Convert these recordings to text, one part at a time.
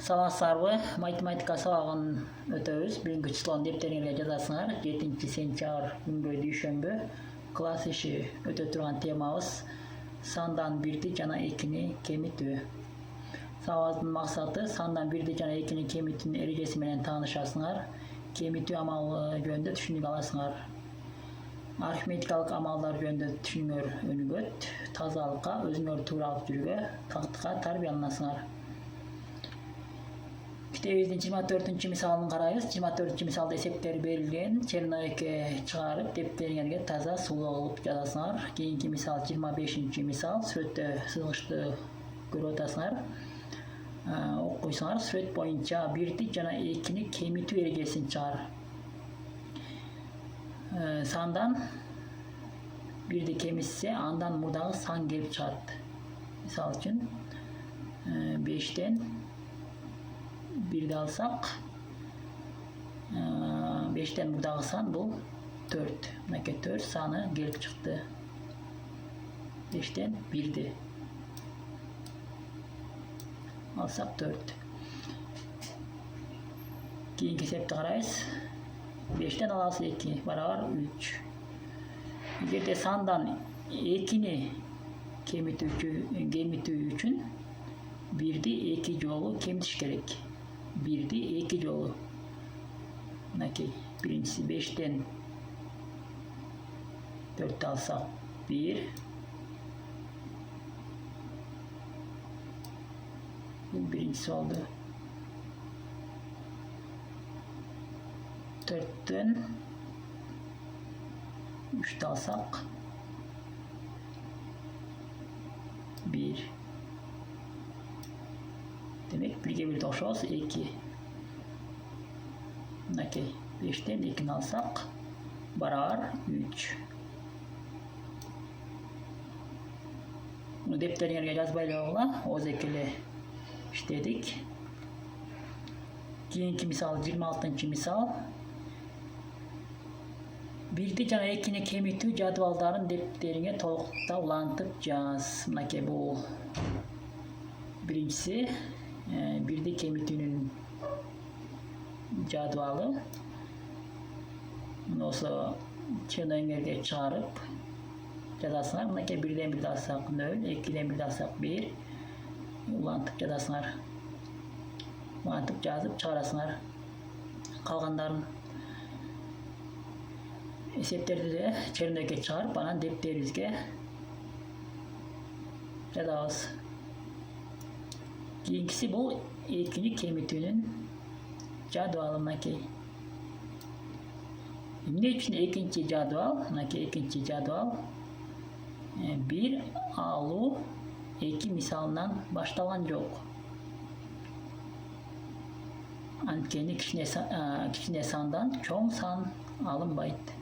Саламатсыздарбы? Математика сабагын өтөбүз. Бүгүнкү числонун дептериңерге жазасыңар. 7-сентябрь күнгө дүйшөмбү. Класс иши өтө турган темабыз сандан 1 жана 2-ни кемитүү. Сабагыбыздын максаты сандан 1 жана 2-ни кемитүүнүн эрежеси менен таанышасыңар. Кемитүү амалы жөнүндө түшүнүк аласыңар. Арифметикалык амалдар жөнүндө түшүнүңөр өнүгөт. Тазалыкка, өзүңөр туура алып жүрүүгө, тактыкка тарбияланасыңар. Китебиздин 24 мисалын карайбыз. 24 мисалда эсептер берилген. Черновикке чыгарып, дептериңерге таза сулуу кылып жазасыңар. Кийинки мисал 25 мисал. Сүрөттө сызгычты көрүп атасыңар. Окуйсуңар. Сүрөт боюнча 1 жана 2-ни кемитүү эрежесин чыгар. Сандан 1-ди кемитсе, андан мурдагы сан келип чыгат. Мисал үчүн 5-тен 1-ди алсак, 5-тен мурдагы сан бул 4. Мынакей 4 саны келип чыкты. 5-тен 1-ди алсак 4. Кийинки эсепти карайбыз. 5-тен алабыз 2 барабар 3. Эгерде сандан 2-ни кемитүү үчүн 1-ди 2 жолу кемитиш керек. 1-ди 2 жолу. Мынакей, биринчиси 5-тен 4 алсак 1. Бул биринчиси болду. 4-тен 3 алсак 1. Demek 1'e 1 oşuyoruz 2. Mınakey 5'ten 2'ni alsak barabar 3. Bunu depteriңерге жазбайлы болгула, озек эле иштедик. Кийинки мисал 26 мисал. 1 жана 2-ни кемитүү жадвалдарын дептериңе толуктап улантып жаз. Мынакей бул биринчиси 1-ди кемитүүнүн жадвалы. Муну черновигиңерге чыгарып жазасыңар. Мынакей 1-ден 1 алсак 0, 2-ден 1 алсак 1. Улантып жазасыңар. Улантып жазып чыгарасыңар. Калгандарын эсептерди де черновикке чыгарып, анан дептерибизге жазабыз. Кийинкиси бул 2-ни кемитүүнүн жадвалы. Мынакей. Эмне үчүн экинчи жадвал? Мынакей экинчи жадвал 1 алуу 2 мисалынан башталган жок. Анткени кичине сандан чоң сан алынбайт.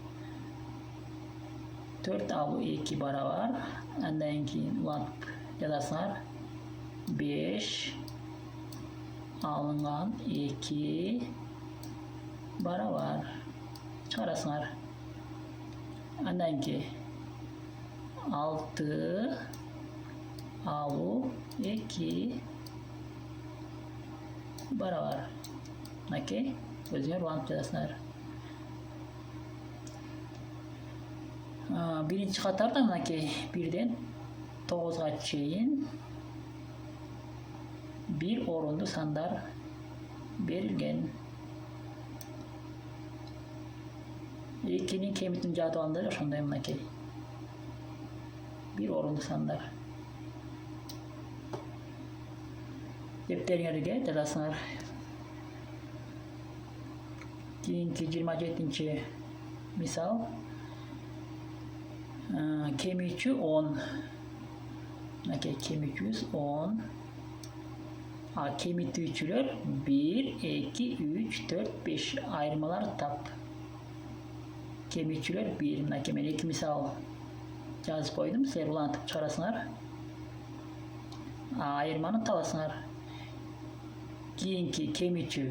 4 алуу 2 барабар. Андан кийин улантып жазасыңар. 5 алынган 2 барабар. Чыгарасыңар. Андан кийин 6 алуу 2 барабар. Мынакей өзүңөр улантып жазасыңар. Биринчи катарда мынакей 1-ден 9-га чейин 1 орунду сандар берилген. 2-нин кемитүүнүн жадвалында да ошондой мынакей 1 орунду сандар. Дептериңерге жазасыңар. Кийинки 27 мисал. Кемитүү 10. Мынакей кемитүүбүз 10. Кемитүүчүлөр 1, 2, 3, 4, 5 айырмалар тап. Кемитүүчүлөр 1. Мынакей мен 2 мисал жазып койдум. Силер улантып чыгарасыңар. Айырманы табасыңар. Кийинки кемитүү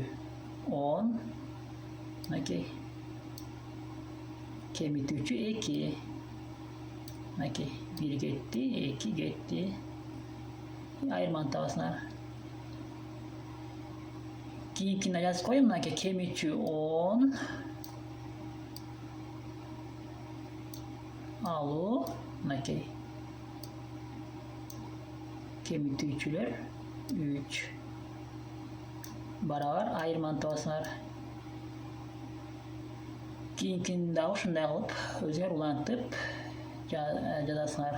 10. Мынакей кемитүүчү 2. Мынакей 1 кетти, 2 кетти. Айырманы табасыңар. Keyinkiне жазып коеюн, мынакей кемитүү 10. Алуу, мынакей. Кемитүүчүлөр 3. Барабар айырманы табасыңар. Keyinkin дагы ушундай кылып өзүңөр улантып жазасыңар.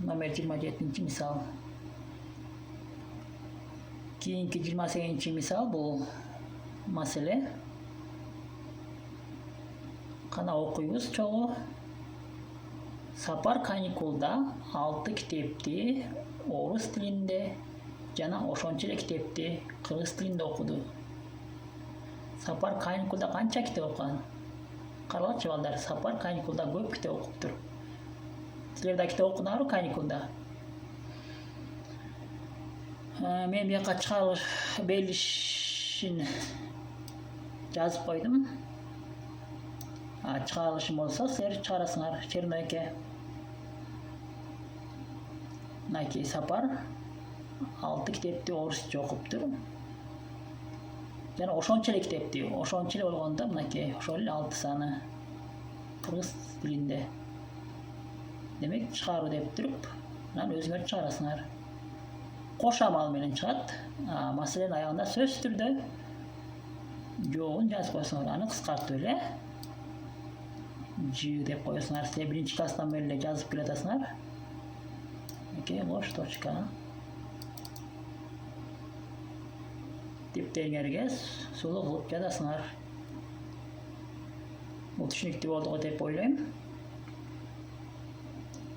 Номер 27 мисал. Keyinki 28 мисал бул маселе. Кана окуйбуз чогуу. Сапар каникулда 6 китепти орус тилинде жана ошончо эле китепти кыргыз тилинде окуду. Сапар каникулда канча китеп окуган? Каралачы балдар, Сапар каникулда көп китеп окуптур. Силер да китеп окудуңарбы каникулда? Мен бияка чыгарылыш берилишин жазып койдум. Чыгарылышым болсо силер чыгарасыңар черновикке. Мынакей Сапар 6 китепти орусча окуптур. Жана ошончо эле китепти, ошончо эле болгондо мынакей ошол эле 6 саны кыргыз тилинде. Демек чыгаруу деп туруп, анан өзүңөр чыгарасыңар. Кошамал менен чыгат. Маселенин аягында сөзсүз түрдө жоогун жазып койсоңор, аны кыскартып эле Ж деп коесуңар. Силер биринчи класстан бери эле жазып келатасыңар. Окей, бош точка. Типтериңерге сулуу кылып жазасыңар. Бул түшүнүктүү болду деп ойлойм.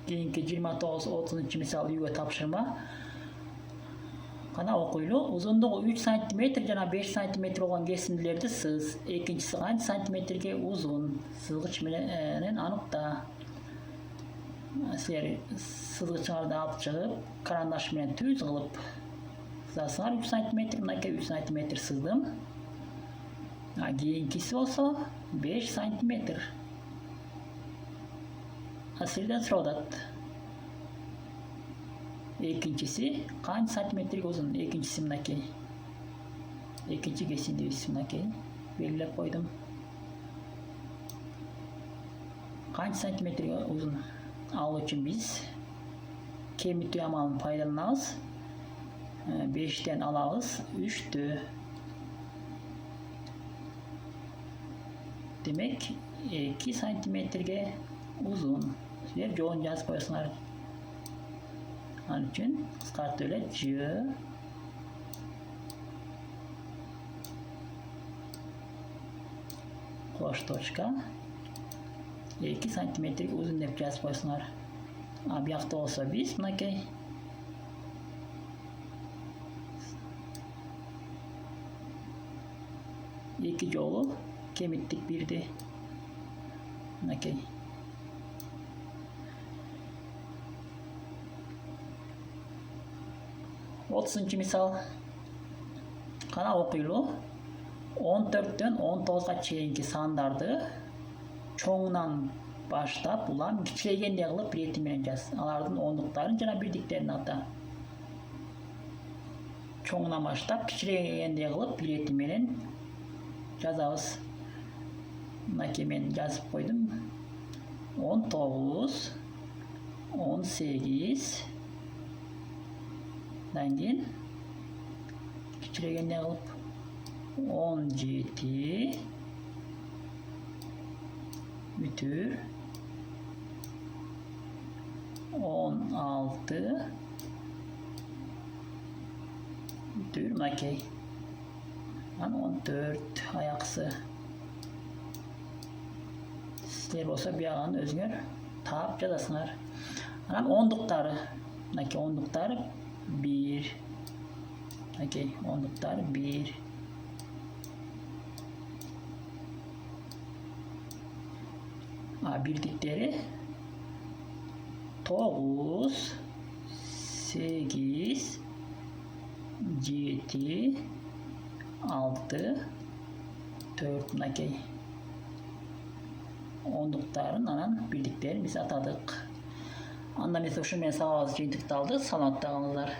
Keyinki 29-30 мисал үйгө тапшырма. Кана окуйлу. Узундугу 3 см жана 5 см болгон кесиндилерди сыз. Экинчиси канча сантиметрге узун. Сызгыч менен аныкта. Силер сызгычыңарды алып чыгып, карандаш менен түз кылып сызасыңар 3 см, мынакей 3 см сыздым. Кийинкиси болсо 5 см. Силерден сурап атат. Экинчиси канча сантиметрге узун? Экинчиси мынакей. Экинчи кесиндибиз мынакей. Белгилеп койдум. Канча сантиметрге узун? Ал үчүн биз кемитүү амалын пайдаланабыз. 5тен алабыз 3тү. Демек 2 сантиметрге узун. Силер жоон жазып коесуңар. Ал үчүн кыскартып эле Ж. Кош точка. 2 сантиметрге узун деп жазып коесуңар. Биякта болсо биз мынакей эки жолу кемиттик бирди. Мынакей. Отузунчу мисал. Кана окуйлу. 14төн 19га чейинки сандарды чоңунан баштап улам кичирейгендей кылып рети менен жаз. Алардын ондуктарын жана бирдиктерин ата. Чоңунан баштап кичирейгендей кылып рети менен жазабыз. Мынакей мен жазып койдум. 19, 18 дан кийин кичирейгендей кылып 17 бүтүр 16 бүтүр мынакей. Анан 14 аяксы. Силер болсо биягын өзүңөр таап жазасыңар. Анан ондуктары. Мынакей ондуктары 1. Мынакей ондуктары 1. Бирдиктери 9, 8, 7, 6, 4 мынакей. Ондуктарын анан бирдиктерин биз атадык. Андан эсе ушу менен сабагыбыз жыйынтыкталды. Саламатта калыңыздар.